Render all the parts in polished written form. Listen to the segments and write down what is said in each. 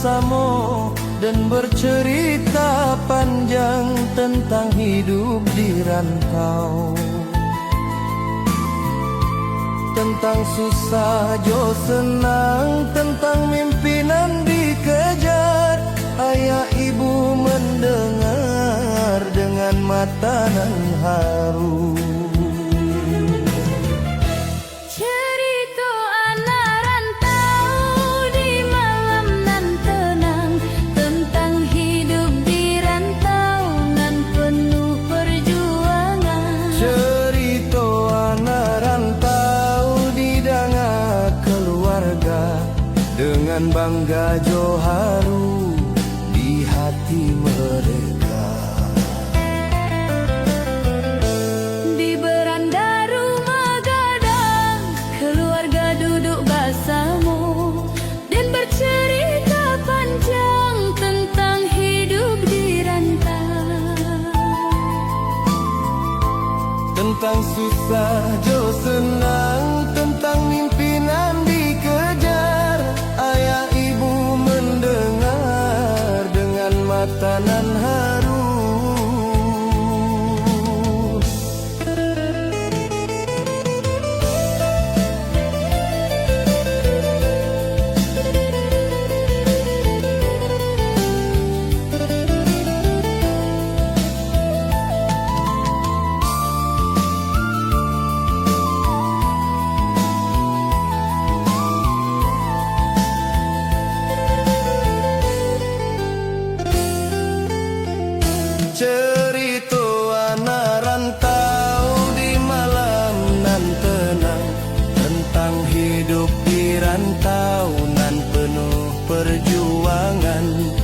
bersama dan bercerita panjang tentang hidup di rantau. Tentang susah jo senang, tentang mimpinan dikejar. Ayah ibu mendengar dengan mata nan haru. Cerita anak rantau di malam nan tenang, tentang hidup di rantau nan penuh perjuangan. Cerita anak rantau di danga keluarga, dengan bangga jo haru di hati mereka. Di beranda rumah gadang, keluarga duduk bersama dan bercerita panjang tentang hidup di rantau. Tentang susah jo senang, tentang mimpinan dikejar. Ayah ibu mendengar dengan mata nan haru. Cerita anak rantau di malam nan tenang, tentang hidup di rantau nan penuh perjuangan.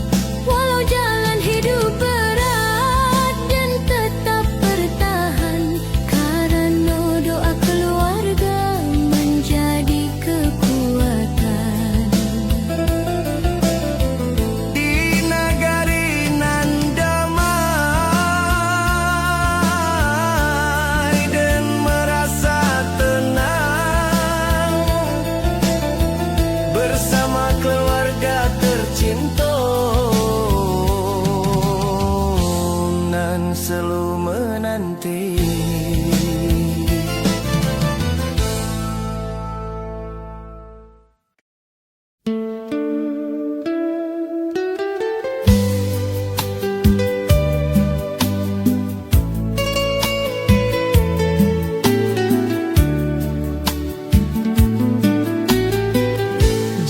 Walau jalan hidup berat dan tetap bertahan, karena doa keluarga menjadi kekuatan. Di nagari nan damai dan merasa tenang, bersama keluarga tercinta nan selalu menanti.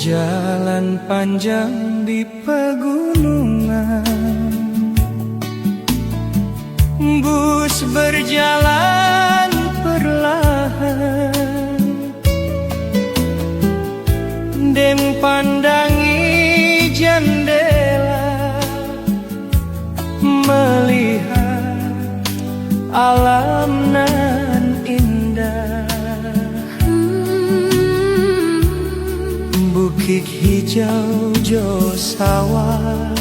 Jalan panjang di pegunungan, bus berjalan perlahan, dem pandangi jendela, melihat alam nan indah. Bukit hijau jo sawah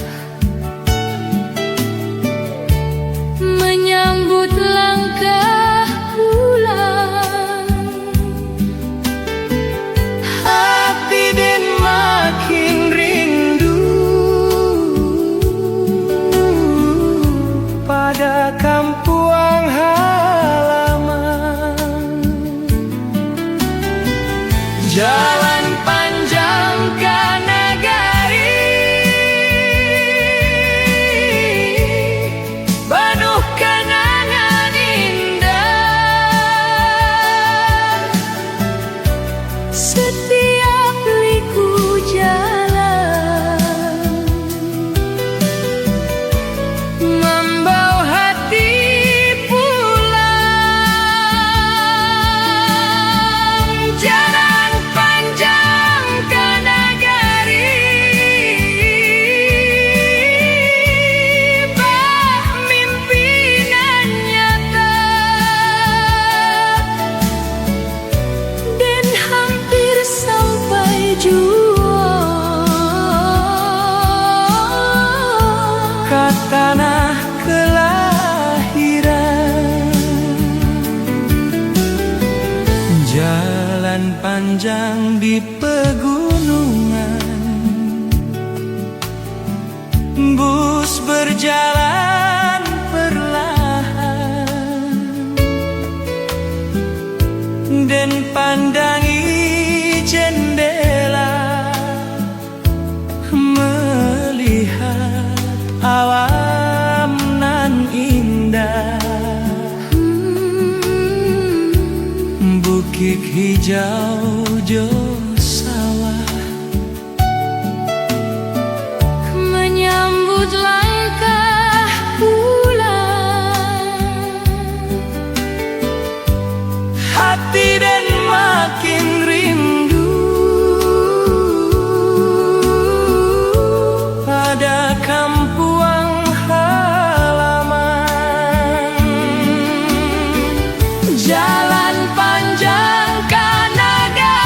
Menyambut langkah pulang, hati dan makin rindu pada kampung halaman. Jalan panjang ke negari, penuh kenangan indah. setiap liku jalan membawa hati pulang. Jalan panjang ke negari, bah mimpinan nyata dan hampir sampai jua. ke tanah kelahiran. Jalan panjang di pegunungan, Bus berjalan perlahan dan pandangi jendela, melihat alam nan indah. Bukit hijau jo sawah menyambut langkah pulang. hati dan makin rindu pada kampung halaman. Jalan panjang ke negara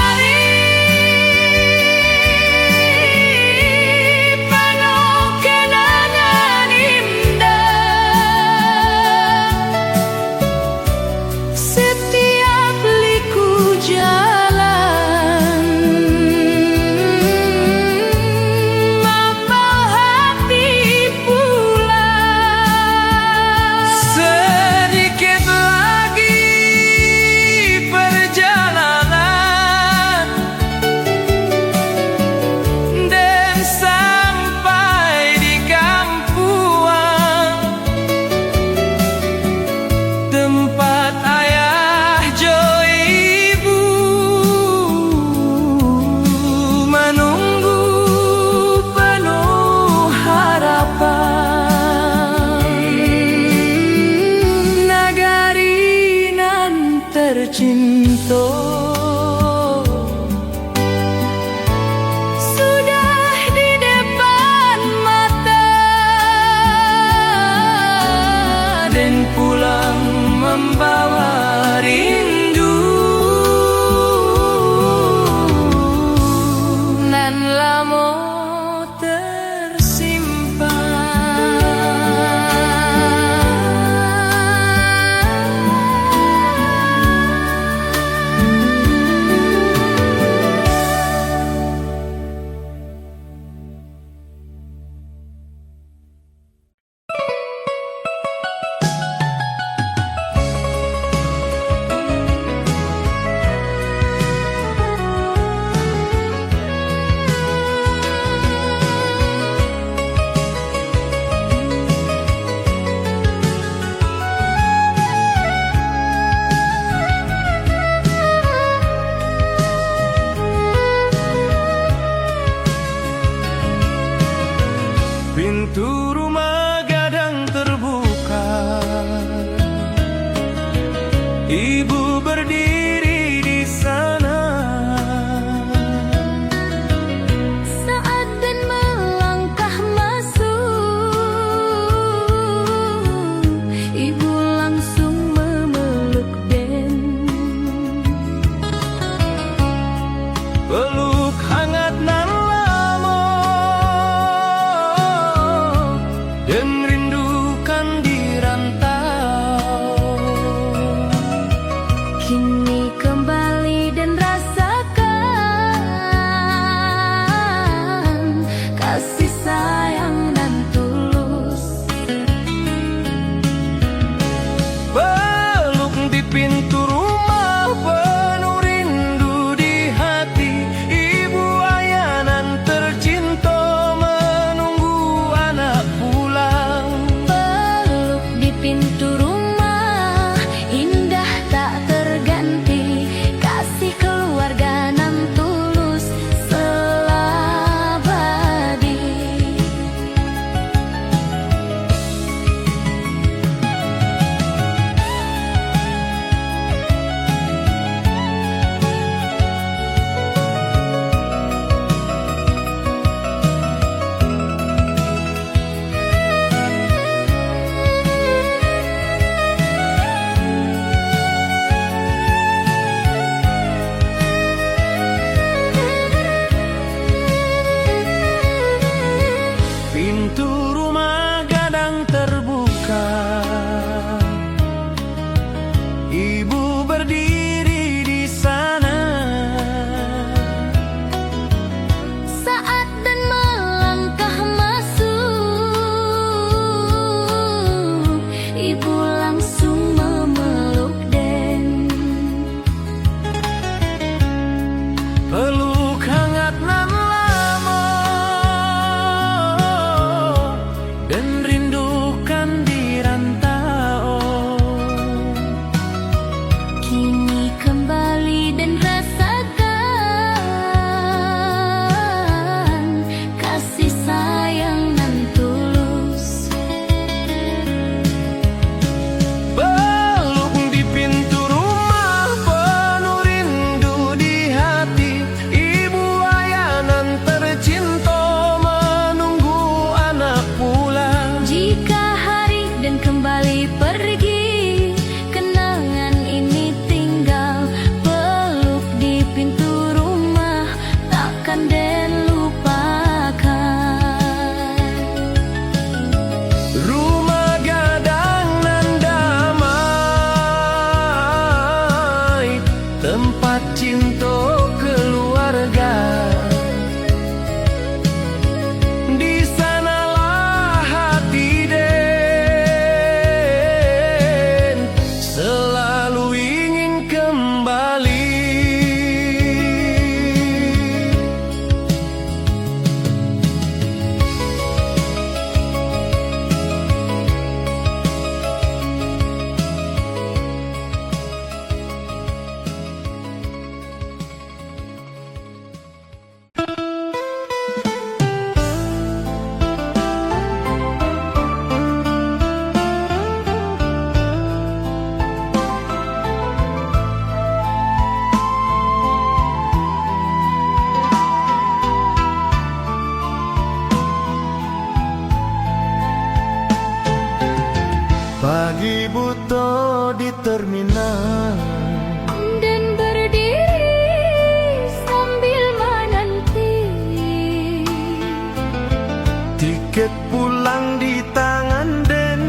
Tiket pulang di tangan den,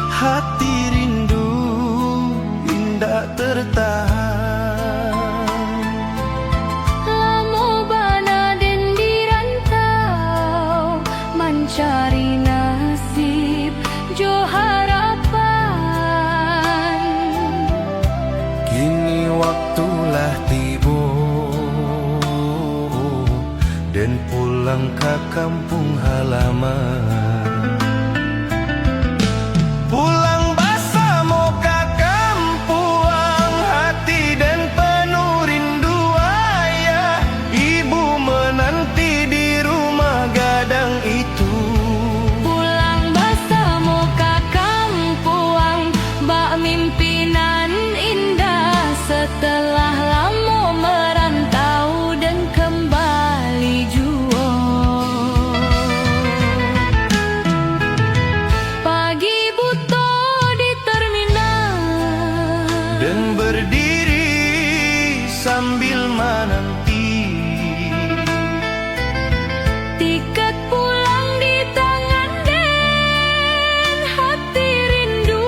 hati rindu indah tertahan. Lamo bana den dirantau, mencari nasib jo harapan. Kini waktulah tiba, dan pulang ke kampung halaman. Pulang bersama ke kampung, hati dan penuh rindu ayah. Ibu menanti di rumah gadang itu. Pulang bersama ke kampung, bak mimpinan indah setelah lama merantau dan kembali jua. Pagi buta di terminal Dan berdiri sambil menanti. tiket pulang di tangan den, hati rindu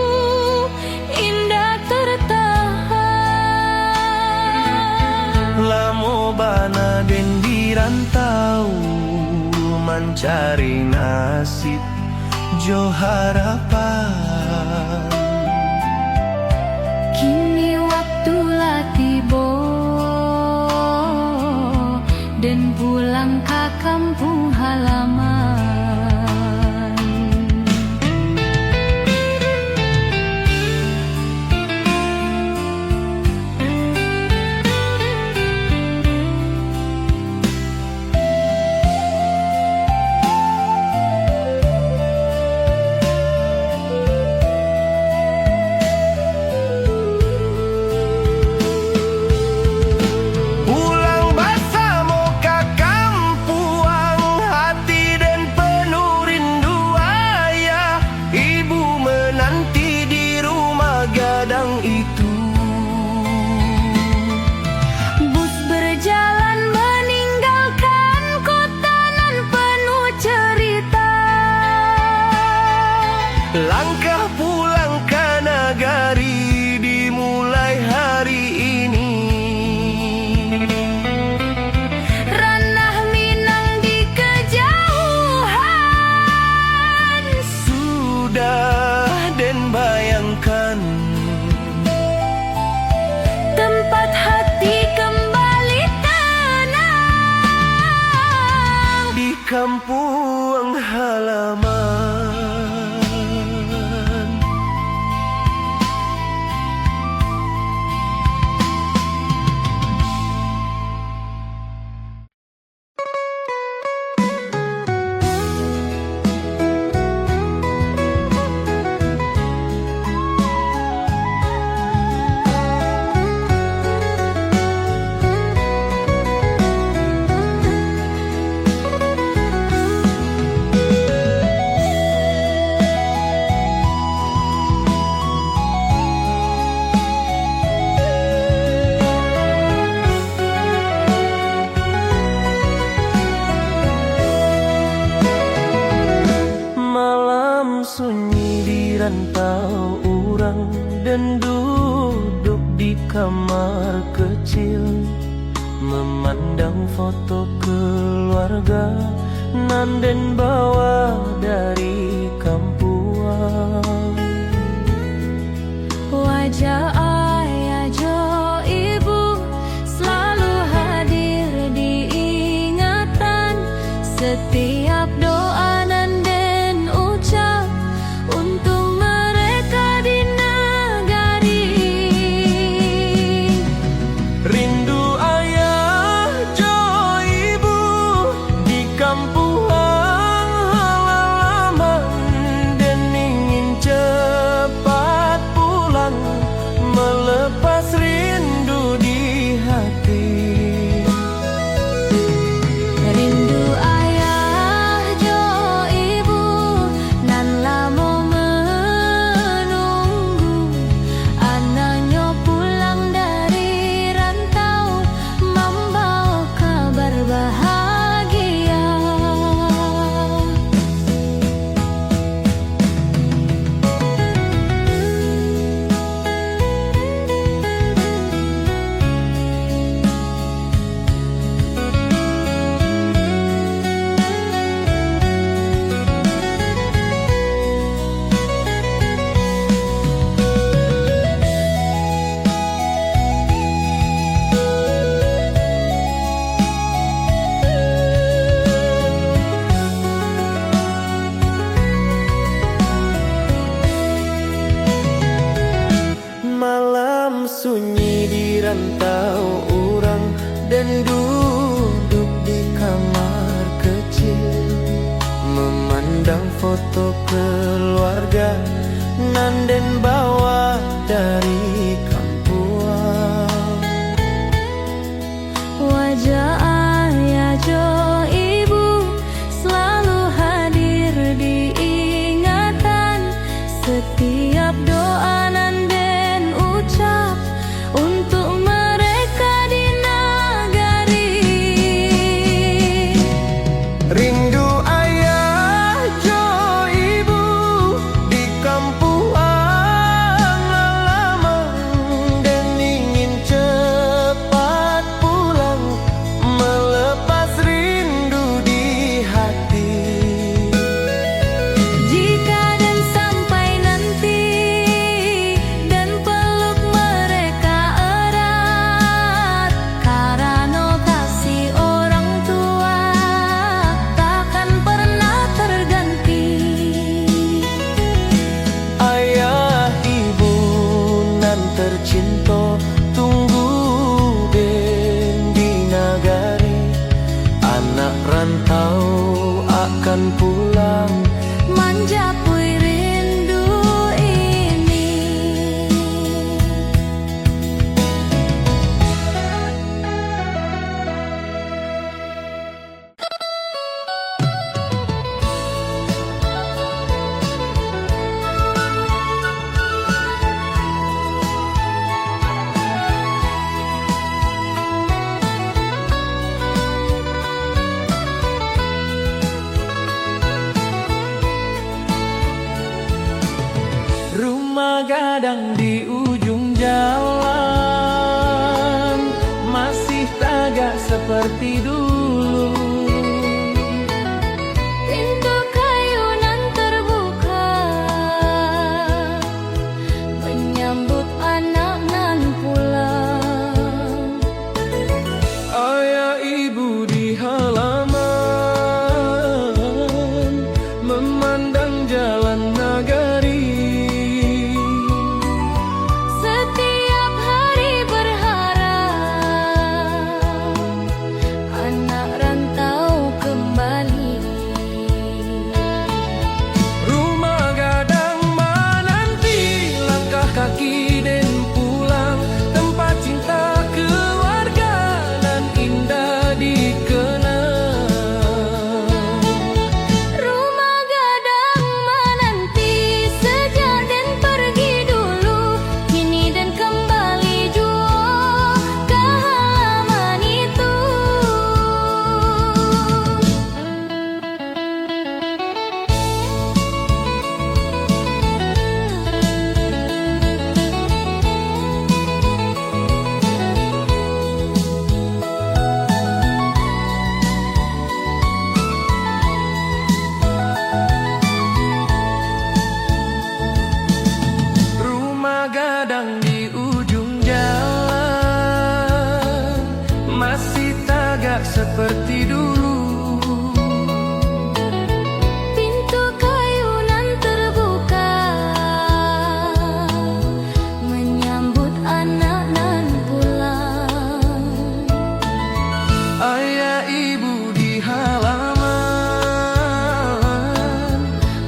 indah tertahan. Lamo bana den dirantau, mencari nasib jo harapan. Kini waktulah tiba, dan pulang ke kampung halaman. Pulang bersama ke kampung, hati dan penuh rindu ayah. Ibu menanti di rumah gadang itu. Bus berjalan meninggalkan kota nan penuh cerita. Langkah pulang ke nagari dimulai hari ini. Ranah Minang di kejauhan, Sudah dan bayangkan, tempat hati kembali tenang. di kampung halaman. Malam sunyi di rantau orang, dan duduk di kamar kecil, memandang foto keluarga nan den bawa dari kampung. Wajah ayah jo ibu selalu hadir di ingatan. Setiap doa nan den ucap untuk mereka di negari. Rindu ayah jo ibu di kampung halaman, dan ingin cepat pulang memandang foto keluarga nan den bawa dari kampung. Wajah ayah jo ibu selalu hadir di ingatan. Setiap doa nan den ucap untuk mereka di nagari. Rindu ayah jo ibu di kampung halaman, dan ingin cepat pulang melepas rindu di hati. Jika dan sampai nanti dan peluk mereka erat, karena kasih orang tua takkan pernah terganti. Ayah ibu nan tercinta, tunggu den di nagari. Anak rantau akan pulang Menjapui rindu ini. Rumah gadang di ujung jalan masih tagak seperti dulu. Pintu kayu nan terbuka menyambut anak nan pulang. Ayah ibu di halaman memandang jalan nagari. Setiap hari berharap anak rantau kembali. Rumah gadang menanti langkah kaki den pulang, tempat cinta keluarga nan indah dikenang. Rumah gadang menanti sejak dan pergi dulu, kini dan kembali jua ke halaman itu. Rumah gadang di ujung jalan masih tagak seperti dulu. Pintu kayu nan terbuka menyambut anak nan pulang. Ayah ibu di halaman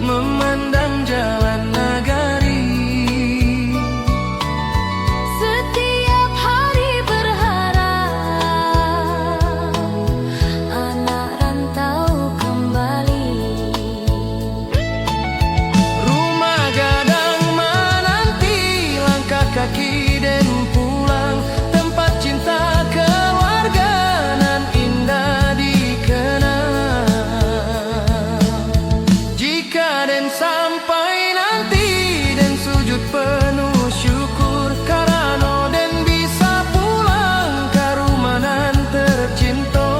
memandang jalan nagari. Setiap hari berharap anak rantau kembali. Rumah gadang menanti langkah kaki den pulang, tempat cinta keluarga nan indah dikenang. Jika den sampai nanti den sujud penuh syukur, karena den bisa pulang ke rumah nan tercinta.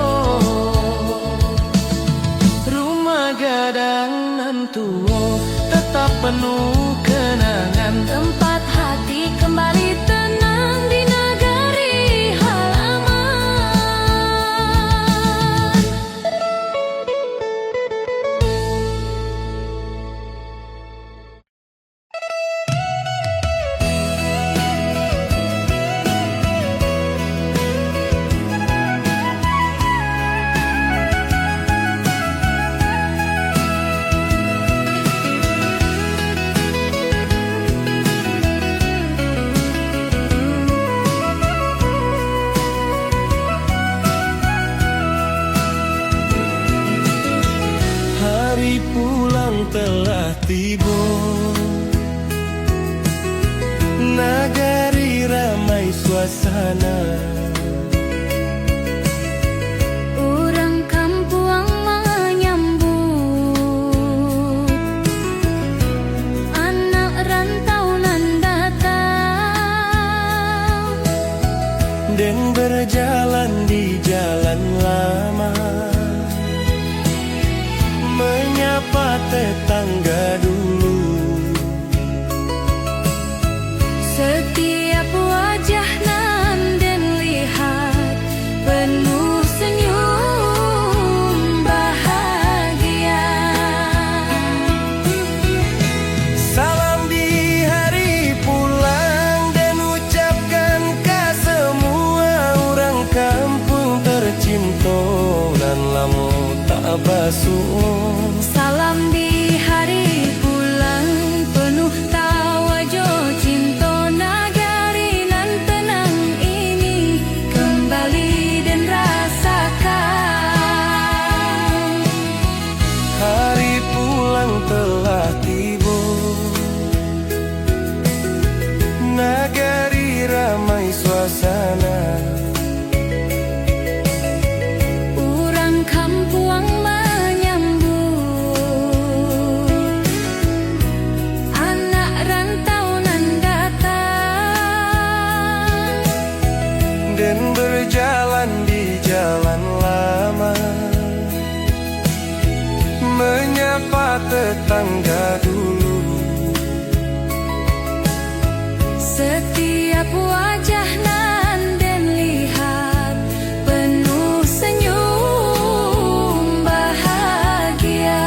Rumah gadang nan tua tetap penuh kenangan, Tempat hati kembali tenang di nagari halaman. telah tiba, nagari ramai suasana. Orang kampung menyambut anak rantau nan datang, Dan berjalan di jalan lama, menyapa tetangga dulu. setiap wajah nan den lihat penuh senyum bahagia. Salam di hari pulang dan ucapkan ke semua orang kampung tercinta dan lama tak basuh. Salam di hari pulang penuh tawajo cinta, nagari nan tenang ini kembali dan rasakan. Hari pulang telah tiba, nagari ramai suasana. Orang kampung menyambut anak rantau nan datang, Dan berjalan di jalan lama, menyapa tetangga dulu. setiap wajah nan den lihat penuh senyum bahagia.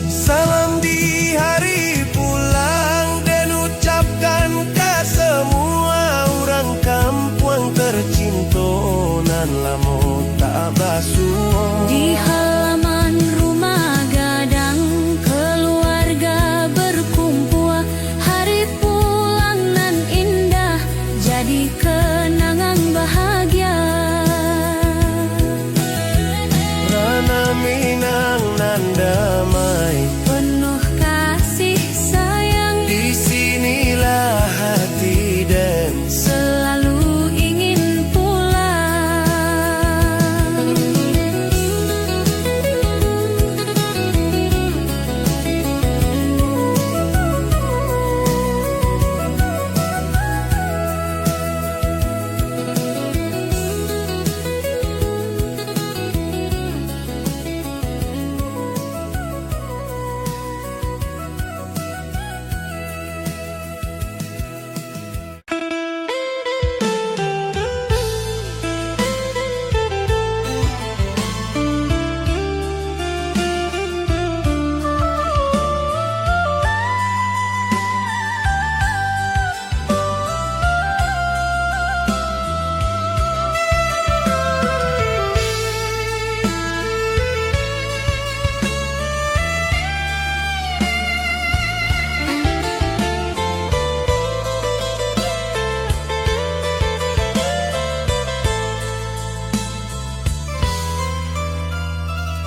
Salam di hari pulang dan ucapkan ke semua orang kampung tercinta nan lama tak basuh. Di halaman rumah gadang keluarga berkumpul, hari pulang nan indah jadi kenangan bahagia. Rana Minang nan damai, Penuh kasih sayang, disinilah hati dan selalu ingin pulang.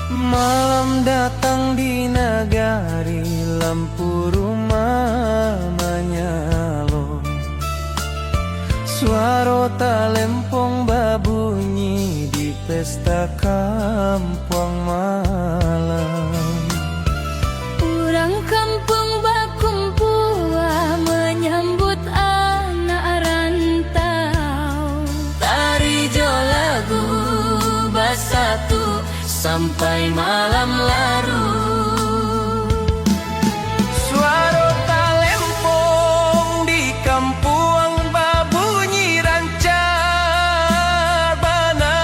Malam datang di nagari, lampu rumah menyala, suara talempong babunyi di pesta kampung malam. Orang kampung berkumpul menyambut anak rantau, tari jo lagu basatu sampai malam larut. Suara talempong di kampung babunyi rancar, bana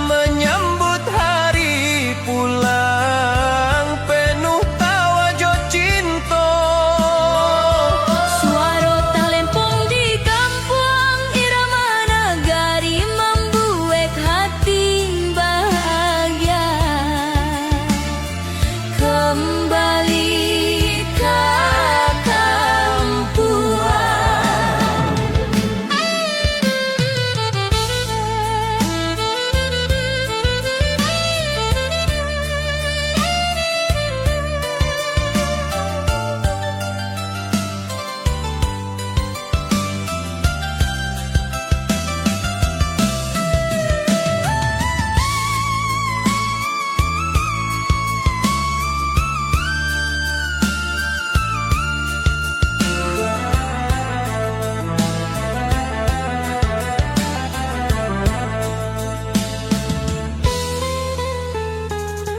menyambut hari pulang penuh tawa jo cinta.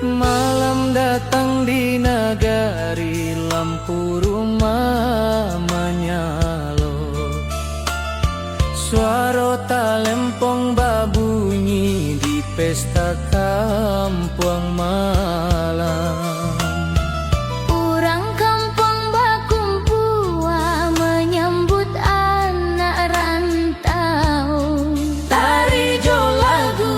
Malam datang di nagari, lampu rumah menyala. Suara talempong babunyi di pesta kampung malam. Orang kampung bakumpul menyambut anak rantau. Tari jo lagu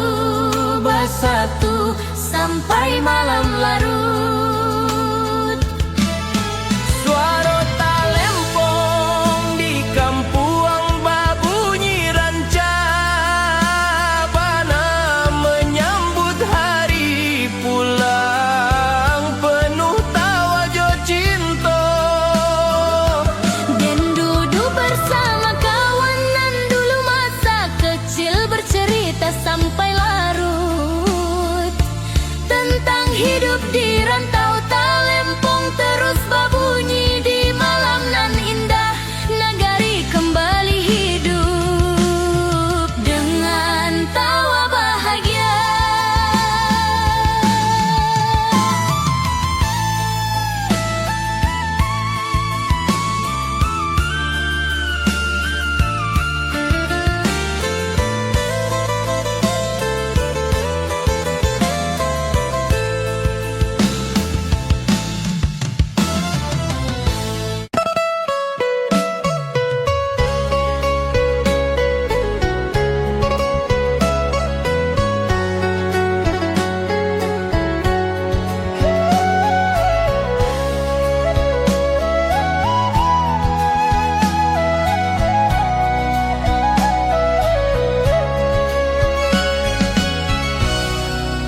bersatu sampai malam larut. Suara talempong di kampung babunyi rancabana menyambut hari pulang penuh tawa jo cinta. Dan duduk bersama kawanan dulu masa kecil bercerita sampai larut tentang hidup di rantau. Talempong terus berbunyi di malam nan indah. Nagari kembali hidup dengan tawa bahagia.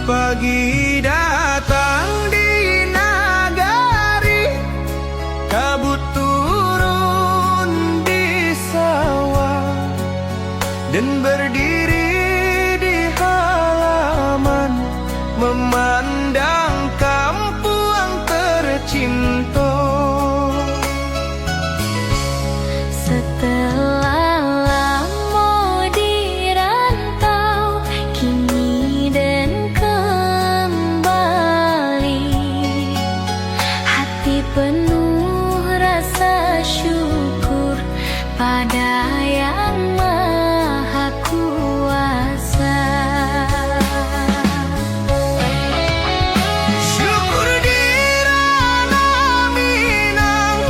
Pagi datang di nagari, kabut turun di sawah, dan berdiri di halaman memandang kampung tercinta. Setelah lama di rantau, kini dan kembali, hati penuh rasa syukur pada Yang Maha Kuasa. Syukur dirana Minang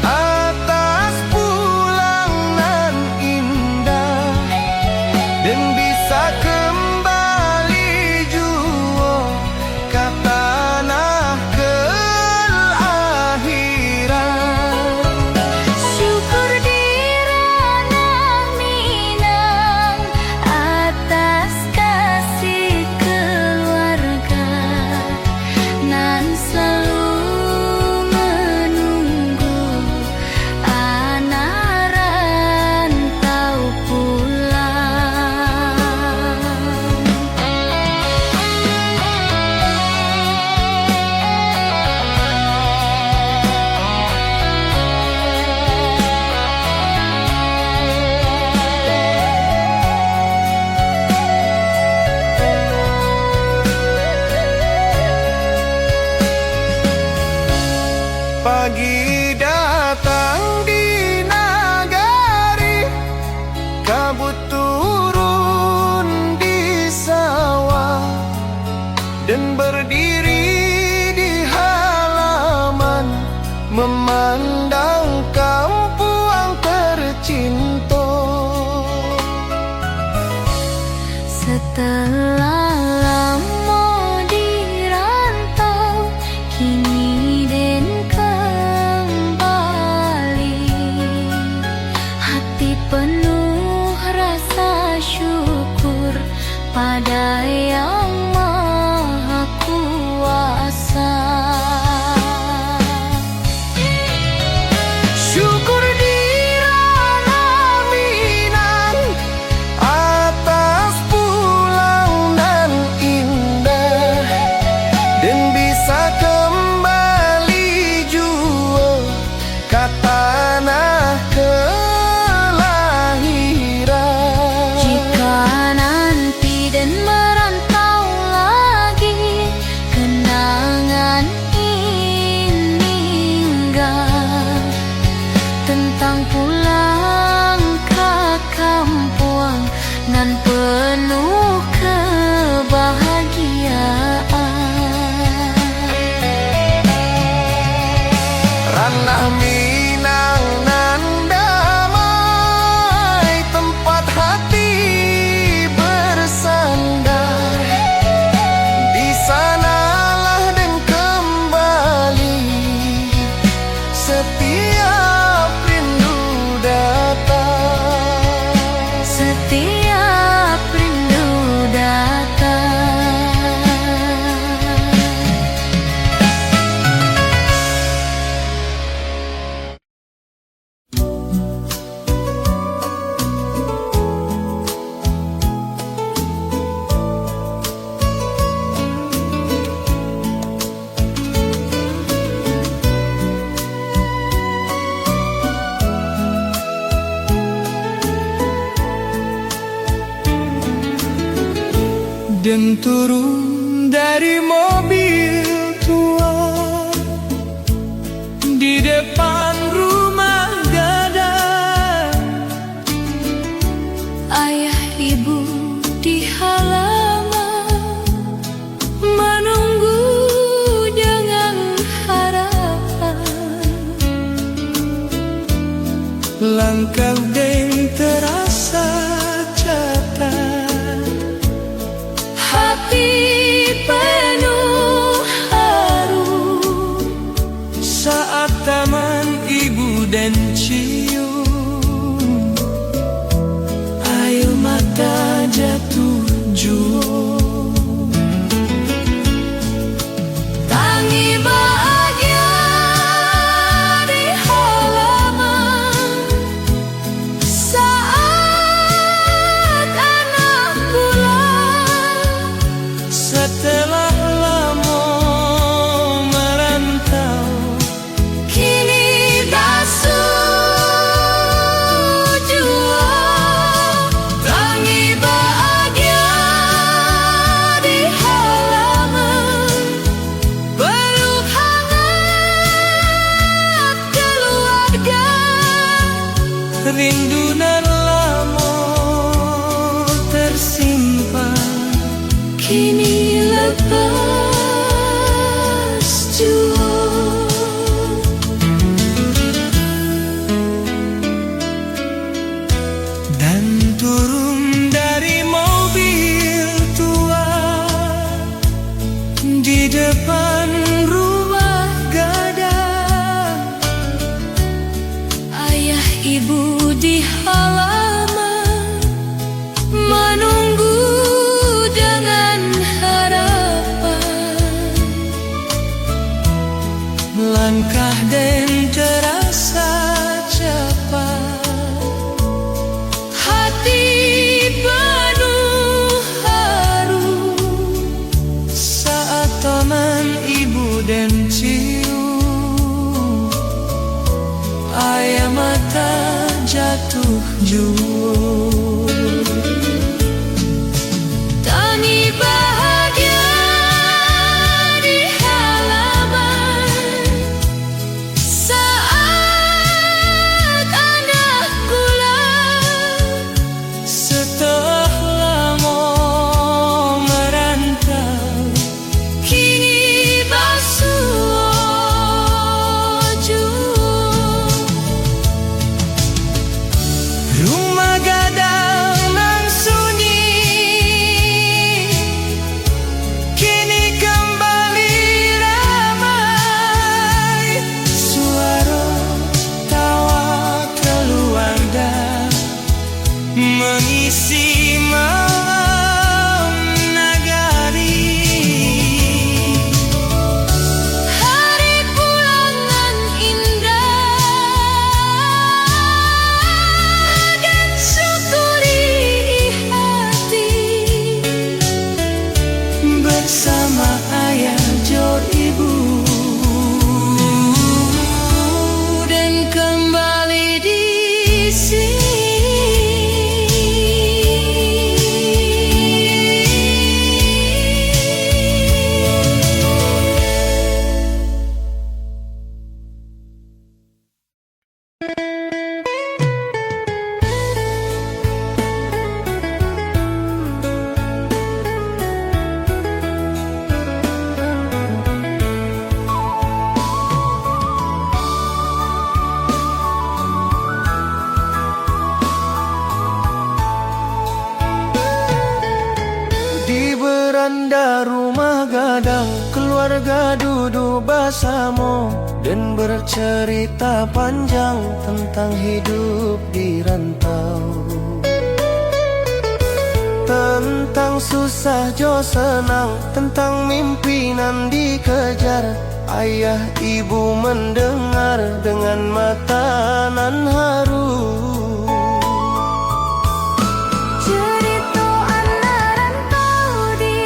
atas pulang nan indah, dan bisa kembali jua ke tanah kelahiran. Syukur dirana Minang atas kasih keluarga nan selalu menunggu anak rantau pulang. Pagi datang di nagari, kabut turun di sawah, dan berdiri di halaman memandang kampung tercinta. Setelah lama di rantau, kini dan kembali, hati penuh rasa syukur pada Yang Maha Kuasa. dan turun dari mobil tua di depan rumah gadang. Ayah ibu di halaman menunggu dengan harapan. Langkah Den terasa catat, Hati penuh haru saat taman ibu dan cium air mata jatuh jua. Tangi bahagia di halaman saat anak pulang. Setelah lama merantau, Kini basuh jua. Tangi bahagia di halaman, peluk hangat keluarga. rindu nan lama tersimpan Kini lepas jua. dan turun dari mobil tua di depan rumah gadang. Ayah ibu di halaman menunggu dengan harapan. Langkah Den terasa cepat, Hati penuh haru saat taman ibu dan cium air mata jatuh jua. Tangi bahagia di halaman saat anak pulang. Setelah lama merantau, Kini basuh jua. rumah gadang nan sunyi kini kembali ramai. Suara tawa keluarga mengisi malam nagari. Hari pulangan indah dan syukuri hati Bersama ayah jo ibu dan kembali di sini. di beranda rumah gadang. Keluarga duduk bersama dan bercerita panjang tentang hidup di rantau, tentang susah jo senang, tentang mimpi nan dikejar. Ayah ibu mendengar dengan mata nan haru. Cerita anak rantau di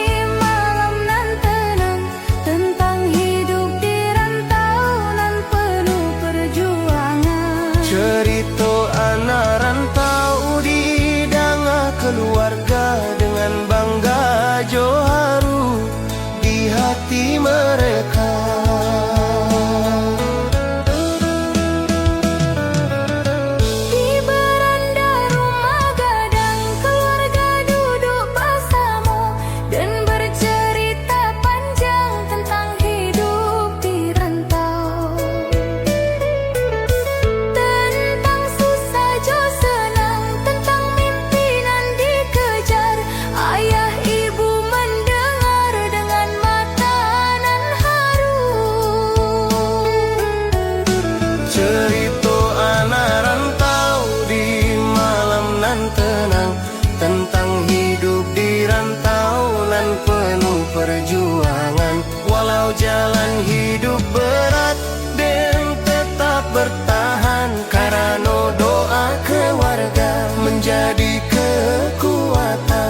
malam nan tenang, tentang hidup di rantau nan penuh perjuangan. Cerita anak rantau di danga keluarga dengan bangga jo bagi mereka. Di beranda rumah gadang, keluarga duduk bersama dan bercerita panjang tentang hidup di rantau. Tentang susah jo senang, tentang mimpi nan dikejar. Ayah ibu mendengar dengan mata nan haru. Cerita anak rantau di malam nan tenang, tentang hidup di rantau nan penuh perjuangan. Walau jalan hidup berat, dan tetap bertahan, karena doa keluarga menjadi kekuatan.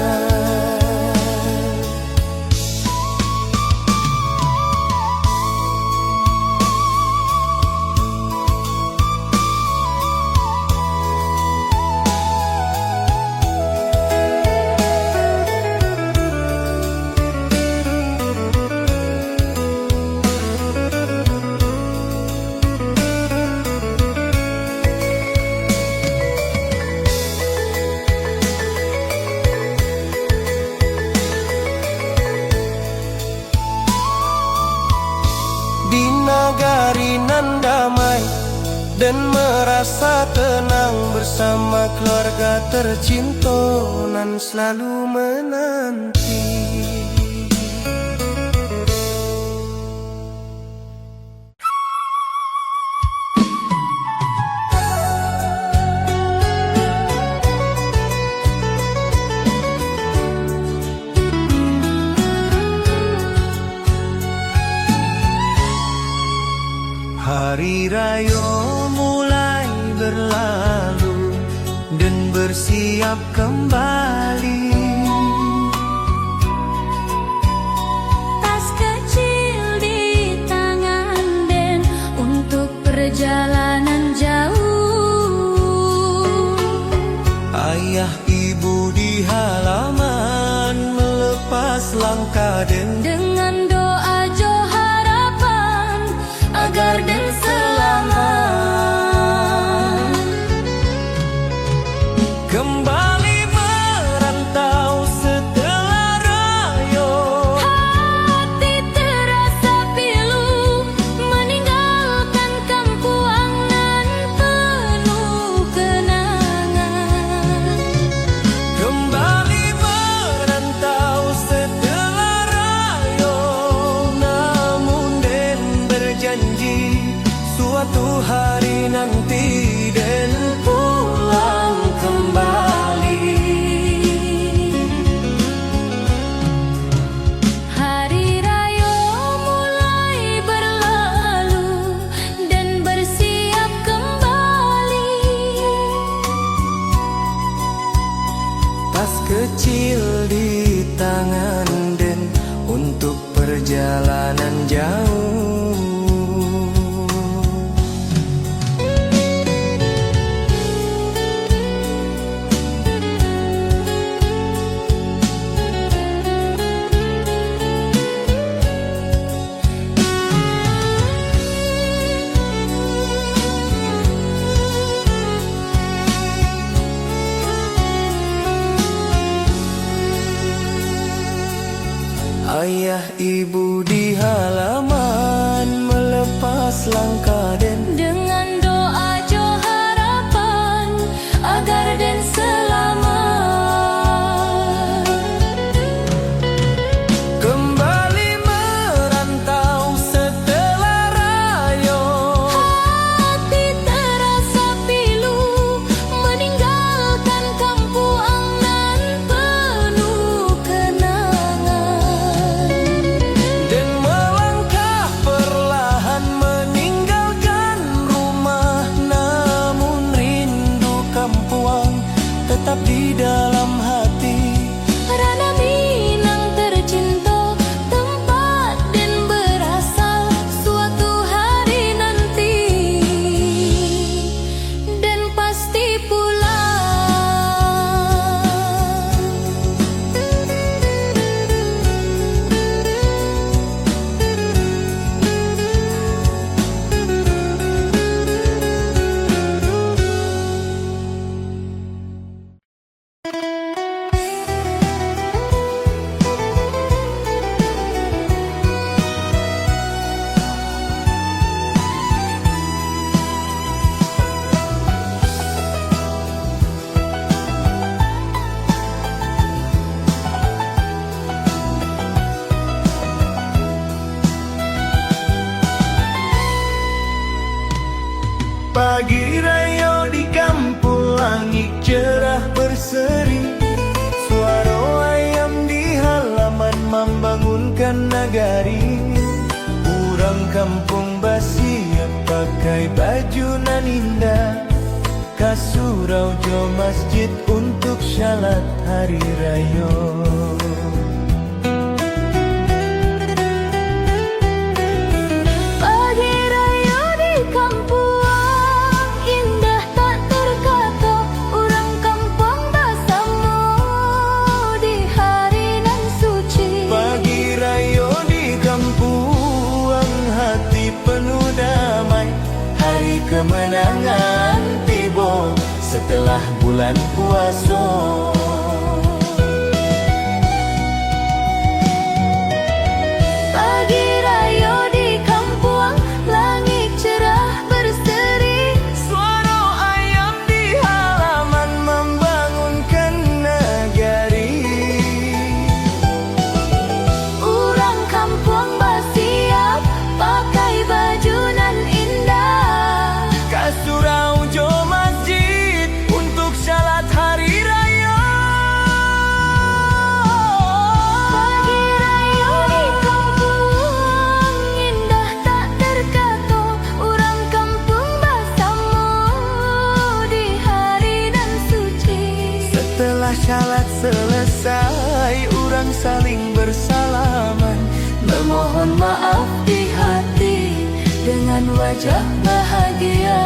Di nagari nan damai dan merasa tenang, bersama keluarga tercinta nan selalu menanti. Hari raya mulai berlalu dan bersiap kembali. Tas kecil di tangan Den untuk perjalanan jauh. Ayah ibu di halaman melepas langkah Den Dengan doa jo harapan agar Den selamat. kembali merantau setelah raya. Hati terasa pilu meninggalkan kampung nan penuh kenangan. Kembali merantau setelah raya, namun Den berjanji suatu hari nanti Den pulang kembali. Hari raya mulai berlalu dan bersiap kembali. Tas kecil di tangan Den untuk perjalanan jauh. Ayah ibu di halaman Orang kampung Basia pakai baju nan indah, ka surau jo masjid untuk syalat hari raya. Pagi raya di kampung indah tak terkata. Orang kampung bersama di hari nan suci. Pagi raya di kampung, hati penuh damai. Hari kemenangan tiba setelah bulan puasa. Pagi raya di kampung, langit cerah berseri. Suara ayam di halaman membangunkan negari. Orang kampung bersiap pakai baju nan indah, Ka surau jo masjid untuk syalat hari raya. pagi raya di kampung indah tak terkata. Orang kampung bersama di hari nan suci. Setelah syalat selesai, orang saling bersalaman, Memohon maaf di hati dengan wajah bahagia.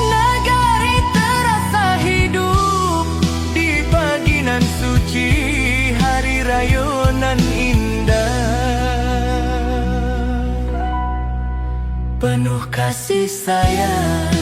Nagari terasa hidup di pagi nan suci, hari raya nan indah, penuh kasih sayang.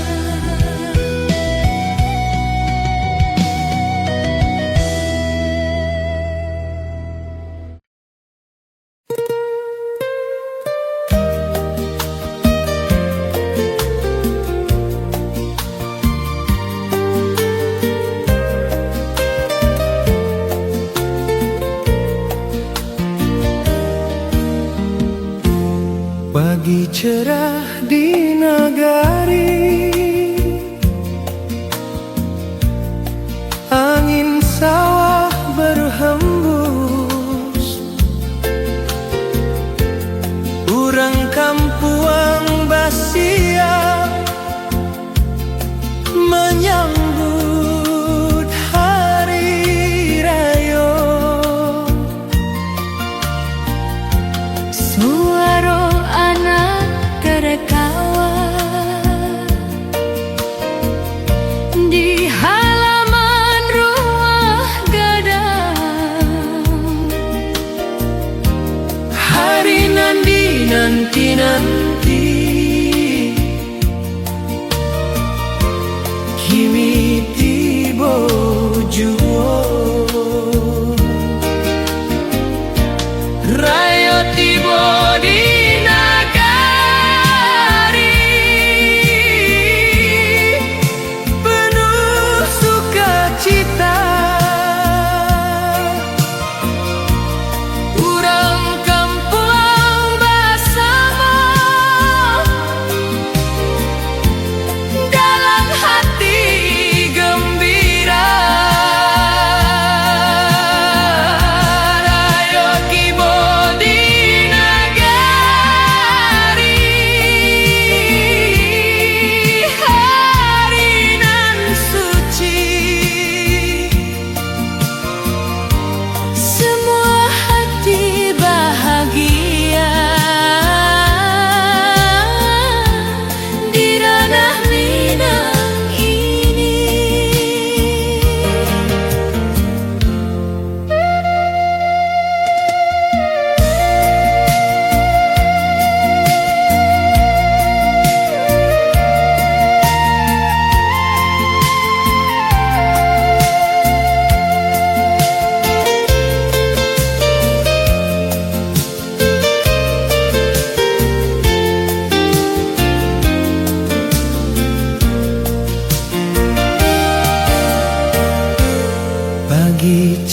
Pagi cerah di nagari, angin sawah berhembus. Urang kampuang Basia menyambut hari raya. Suara anak terkawa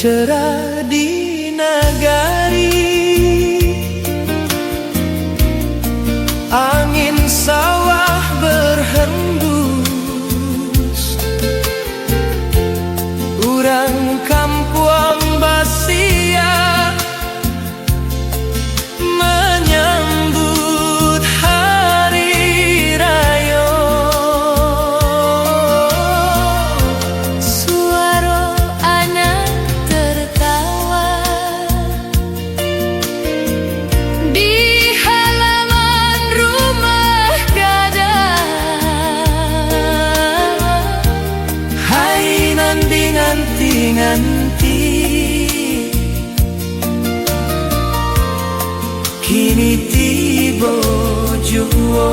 cerah di nagari. Angin sawah berhembus, urang kampung Basia menyambut hari raya. Suara anak tertawa di halaman rumah gadang. Hai nanti-nanti kini tiba jua.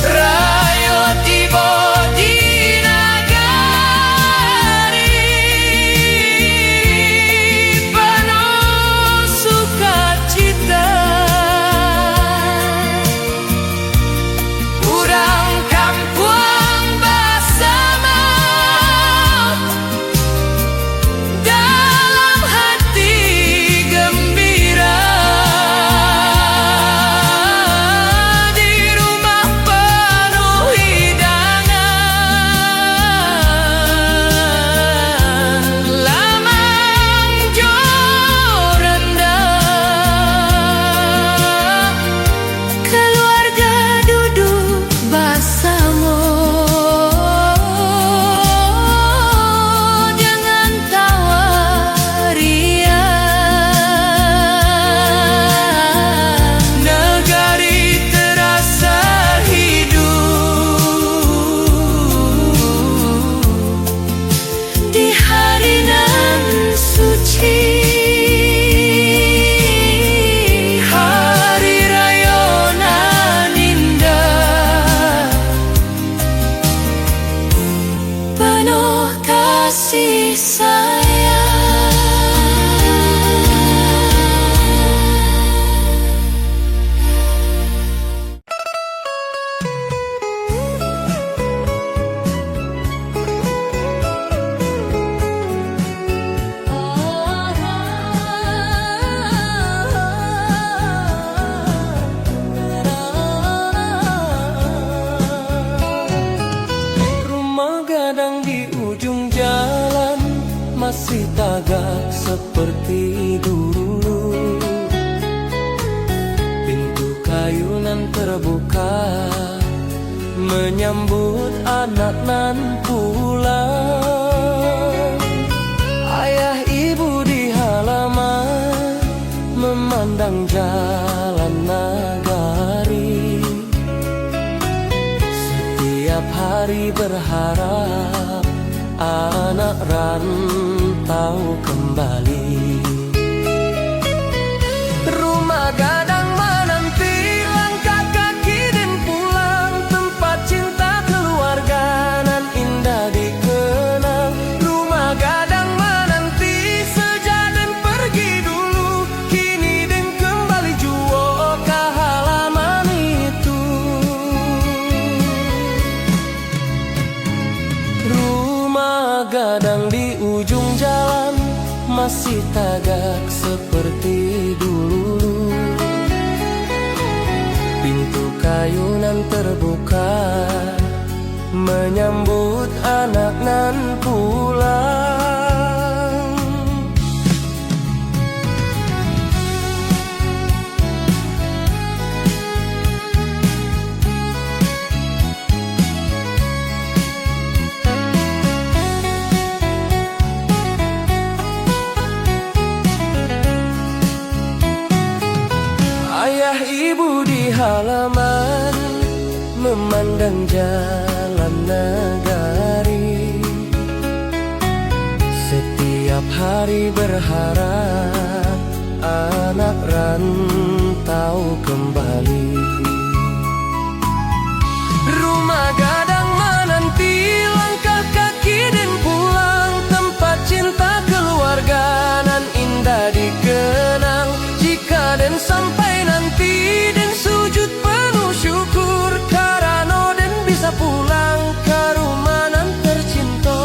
Rayo tiba di nagari, penuh sukacita. Urang kampung bersama dalam hati gembira. Di rumah penuh hidangan, lamang jo rendah, keluarga duduk bersama dengan tawa riang. Negari terasa hidup di hari nan suci, hari raya nan indah, penuh kasih sayang. Rumah gadang di ujung jalan masih tagak seperti dulu. Pintu kayu nan terbuka menyambut anak nan pulang. Ayah ibu di halaman memandang jalan nagari. Setiap hari berharap anak rantau kembali. Rumah gadang menanti langkah kaki dan pulang, tempat cinta keluarga nan indah dikenang. Rumah gadang menanti sejak dan pergi dulu, kini dan kembali jua ke halaman itu. Rumah gadang di ujung jalan masih tagak seperti dulu. Pintu kayu nan terbuka menyambut anak nan pulang. Ayah ibu di halaman memandang jalan nagari. Setiap hari berharap anak rantau kembali. Rumah gadang menanti langkah kaki dan pulang, tempat cinta keluarga nan indah dikenang. Jika dan sampai nanti dan sujud penuh syukur karena dan bisa pulang ke rumah nan tercinta.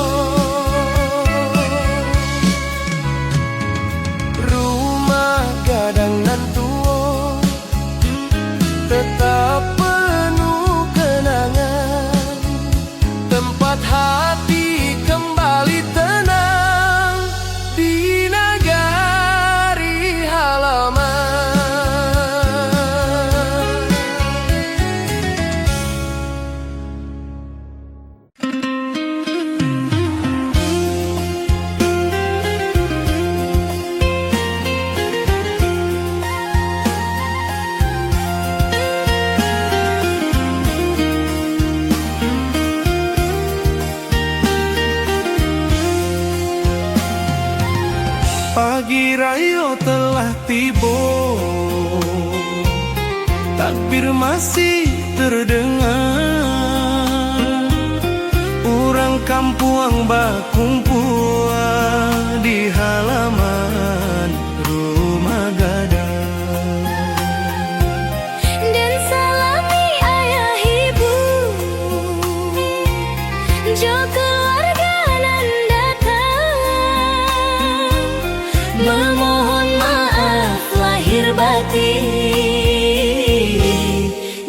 masih terdengar, urang kampuang bakumpul di halaman rumah gadang. Dan salami ayah ibu, jo keluarga nan datang, memohon maaf lahir batin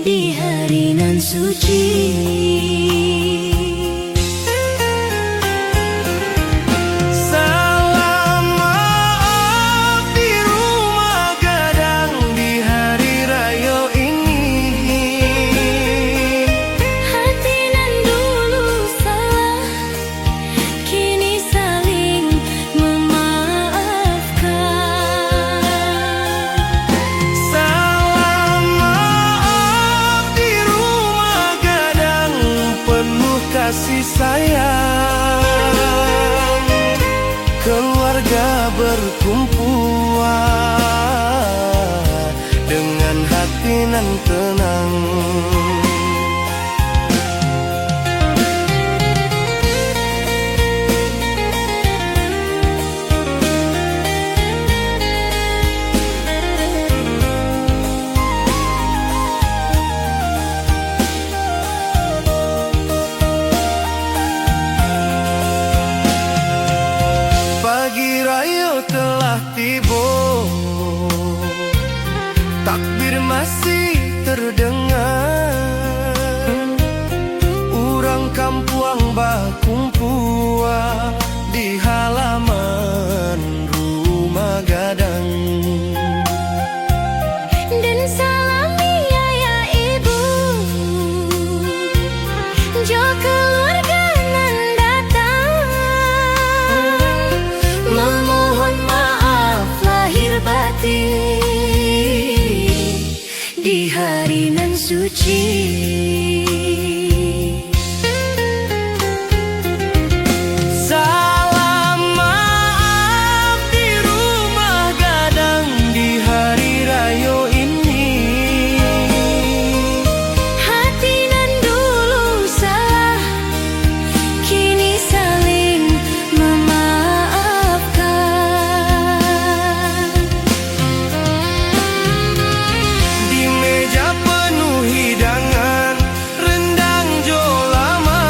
di hari nan suci. Salam maaf di rumah gadang di hari raya ini. Hati nan dulu salah, kini saling memaafkan. Salam maaf di rumah gadang penuh kasih sayang, keluarga berkumpul dengan hati nan tenang. Pagi raya telah tiba, takbir masih terdengar, urang kampuang bakumpul di halaman rumah gadang. Dan salami ayah ibu, jo keluarga nan datang, memohon maaf lahir batin di hari nan suci. Salam maaf di rumah gadang di hari raya ini. Hati nan dulu salah, kini saling memaafkan. Di meja penuh hidangan, rendang jo lama.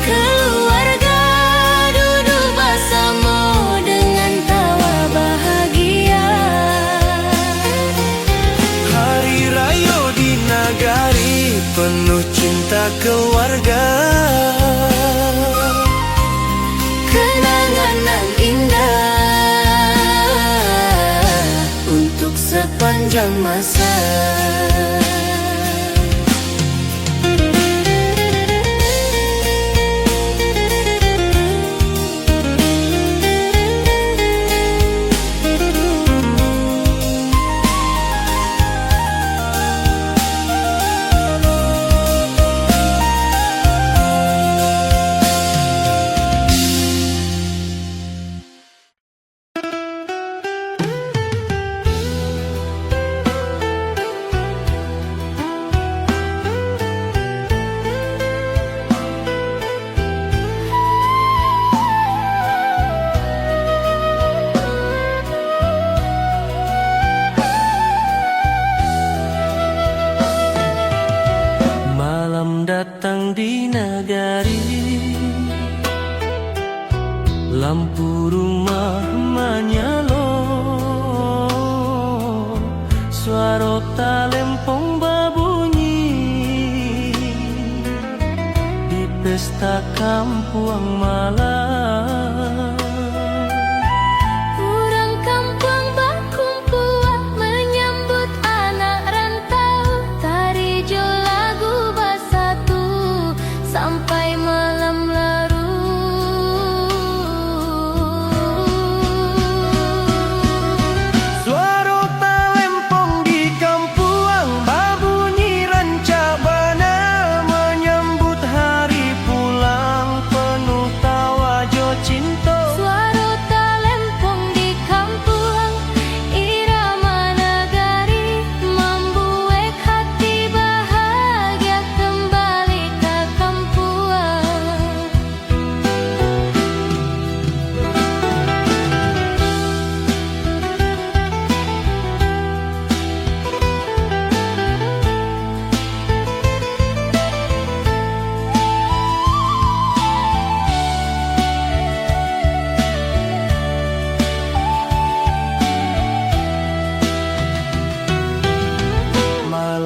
Keluarga duduk bersama dengan tawa bahagia. Hari raya di nagari penuh cinta keluarga. Kenangan nan indah untuk sepanjang masa. Malam datang di nagari, lampu rumah menyala, suara talempong babunyi di pesta kampuang malam. Urang kampung bakumpul menyambut anak rantau, tari jo lagu basatu sampai malam larut. Suara talempong di kampuang babunyi rancabana, menyambut hari pulang penuh tawa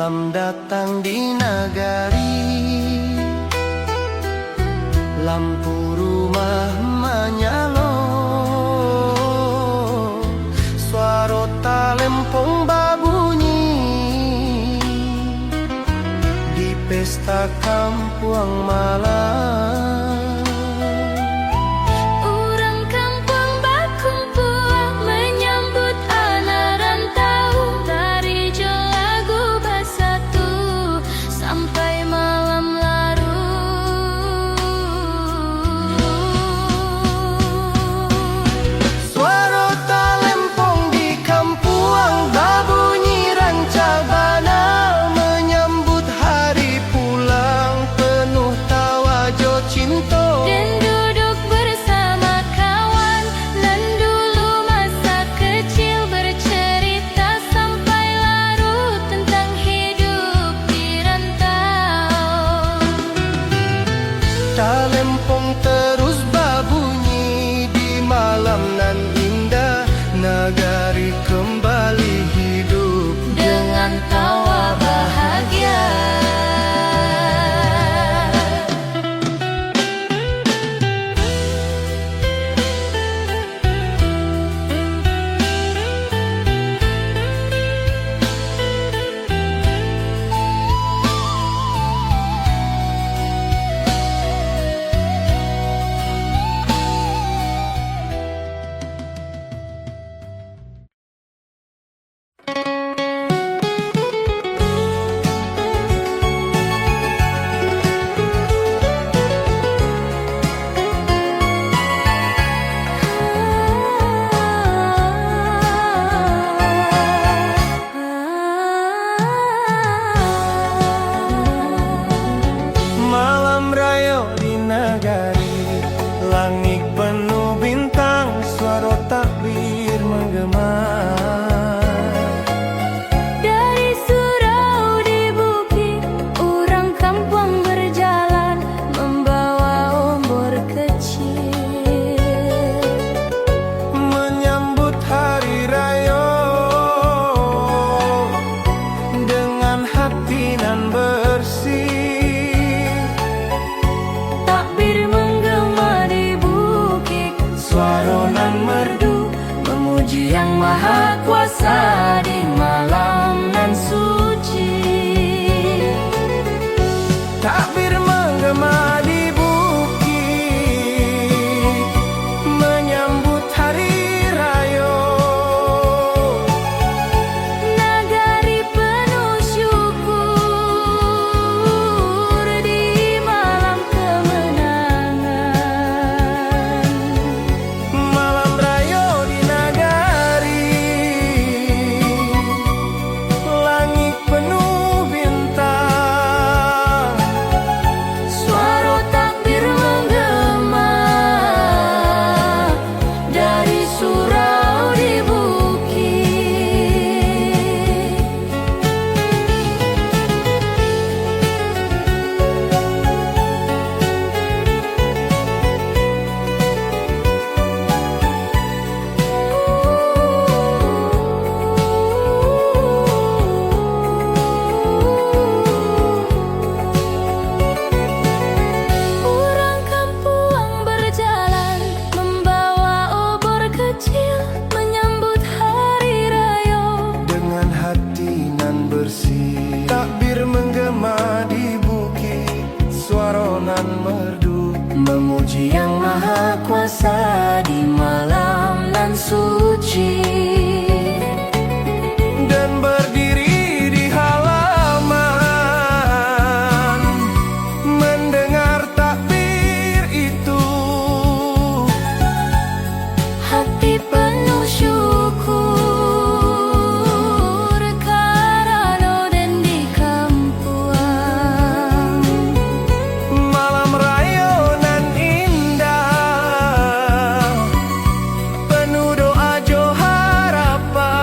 Malam datang di nagari, lampu rumah menyala, suara talempong babunyi di pesta kampuang malam. Orang kampung berkumpul menyambut anak rantau, dari lagu bersatu sampai malam larut. Suara talempong di kampuang berbunyi rancabana, menyambut hari pulang penuh tawa jo cinta. Dan duduk bersama kawan, dan dulu masa kecil bercerita sampai larut tentang hidup di rantau. Talempong terus berbunyi di malam nan indah, nagari kembali hidup Dengan tawa bahagia. Malam raya di nagari, langit penuh bintang, suara takbir menggema. Dari surau di bukit, orang kampung berjalan membawa obor kecil, Menyambut hari raya dengan hati nan bersih. takbir menggema di bukit, Suara nan merdu memuji Yang Maha Kuasa di malam nan suci. takbir menggema di bukit, menyambut hari raya. Nagari penuh syukur di malam kemenangan. Malam raya di nagari, langit penuh bintang, Suara takbir menggema dari surau di bukit. Orang kampung berjalan membawa obor kecil, menyambut hari raya. dengan hati nan bersih. Takbir menggema di bukit, suara nan merdu Memuji Yang Maha Kuasa di malam nan suci. dan berdiri di halaman, mendengar takbir itu. Hati penuh syukur karena dan di kampuang. Malam raya nan indah, penuh doa jo harapan.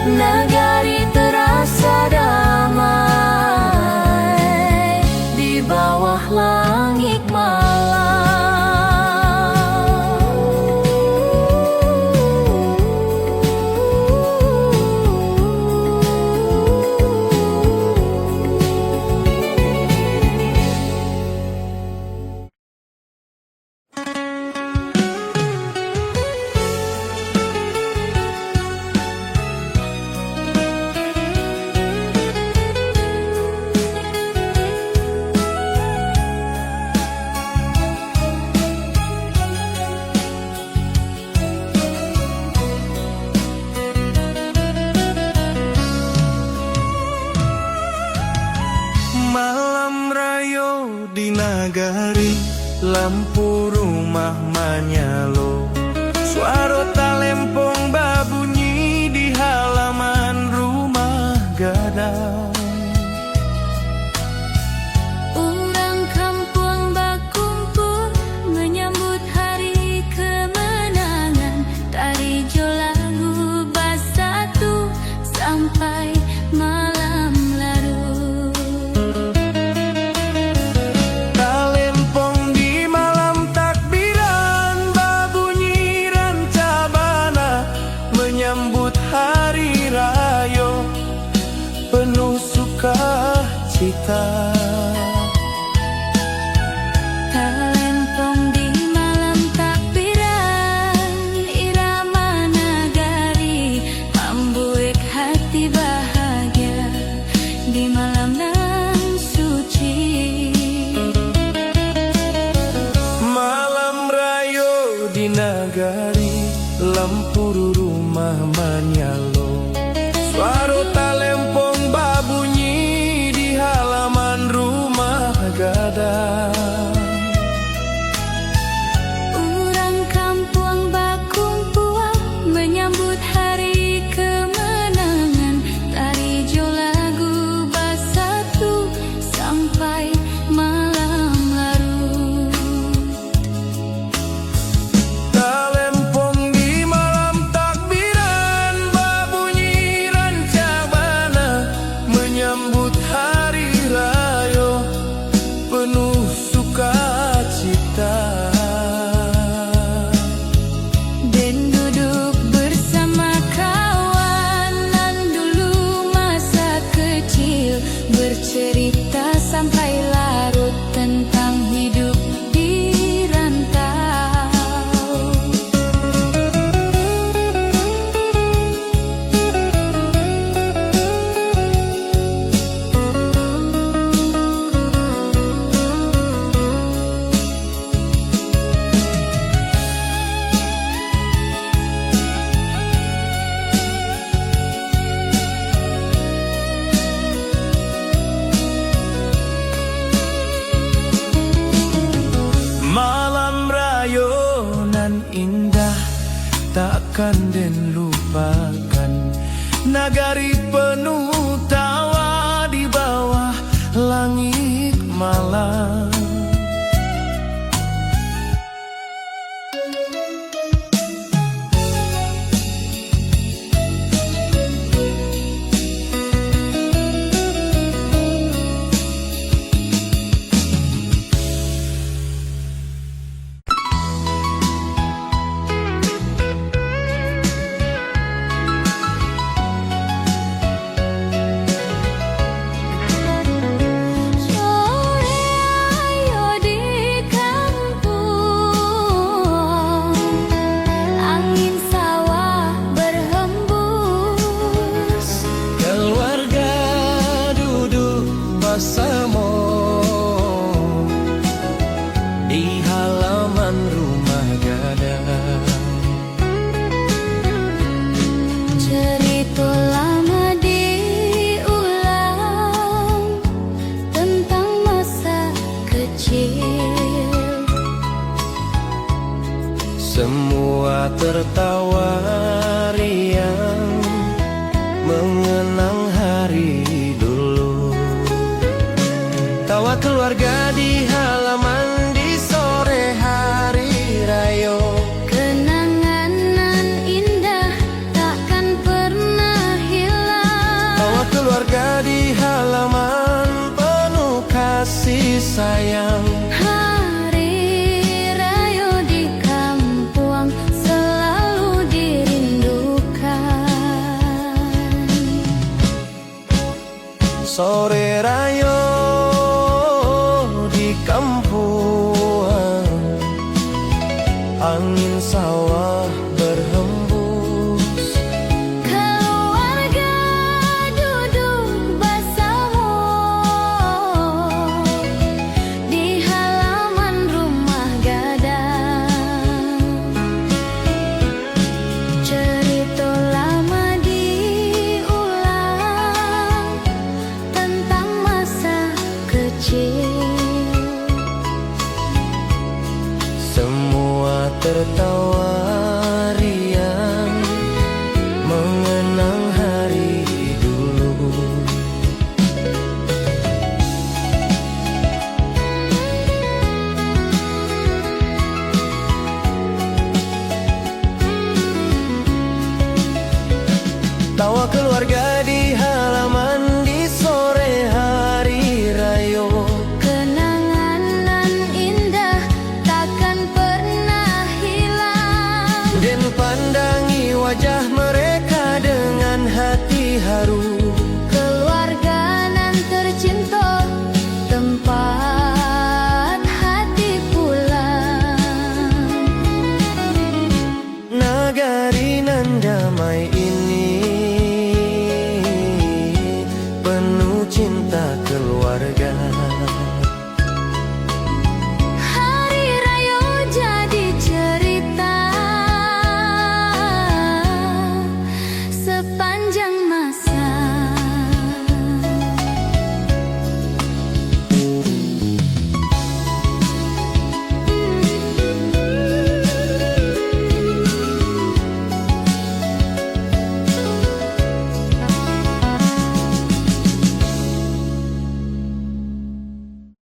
Nagari terasa damai di bawah langit malam. lampu rumah manyalo. Suara talempong babunyi di halaman rumah gadang. Orang kampung berkumpul menyambut hari kemenangan. Tari jolagu bersatu sampai malam larut. Talempong di malam takbiran babunyi rancabana menyambut hari raya penuh sukacita. Talempong di malam takbiran, irama nagari membuat hati bahagia di malam nan suci. Malam rayo di nagari, lampu rumah manyalo. Suara talempong babunyi di halaman rumah gadang. Orang kampung berkumpul menyambut hari kemenangan. Tari jolagu bersatu sampai malam larut. Talempong di malam takbiran babunyi rancabana menyambut hari raya penuh sukacita. Dan duduk bersama kawanan dulu masa kecil, bercerita sampai larut tentang hidup di rantau. Malam rayo nan indah takkan den lupakan. Nagari penuh tawa di bawah langit malam. Sore ayo di kampung, angin sawah berhembus. Keluarga duduk bersama di halaman rumah gadang. Cerita lama diulang tentang masa kecil. Semua tertawa riang mengenang hari dulu. Tawa keluarga di halaman di sore hari rayo. Kenangan nan indah takkan pernah hilang. Tawa keluarga di halaman penuh kasih sayang. Hari raya di kampung selalu dirindukan. Sore rayo di kampuan, angin sawah berhembus. Keluarga duduk bersama di halaman rumah gadang. Cerita lama diulang tentang masa kecil. Tawa keluarga di halaman di sore hari raya. Kenangan nan indah takkan pernah hilang. Dan pandangi wajah mereka dengan hati haru. Keluarga nan tercinta, tempat hati pulang. Nagari nan damai ini penuh cinta keluarga. Hari raya jadi cerita sepanjang